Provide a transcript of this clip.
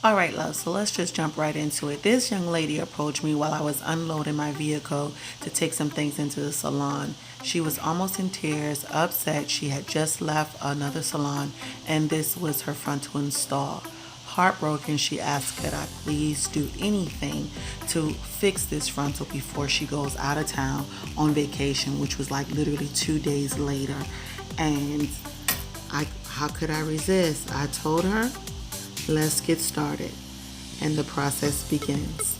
All right, love, so let's just jump right into it. This young lady approached me while I was unloading my vehicle to take some things into the salon. She was almost in tears, upset. She had just left another salon and this was her frontal install. Heartbroken, she asked could I please do anything to fix this frontal before she goes out of town on vacation, which was like literally 2 days later. And how could I resist? I told her, let's get started. And the process begins.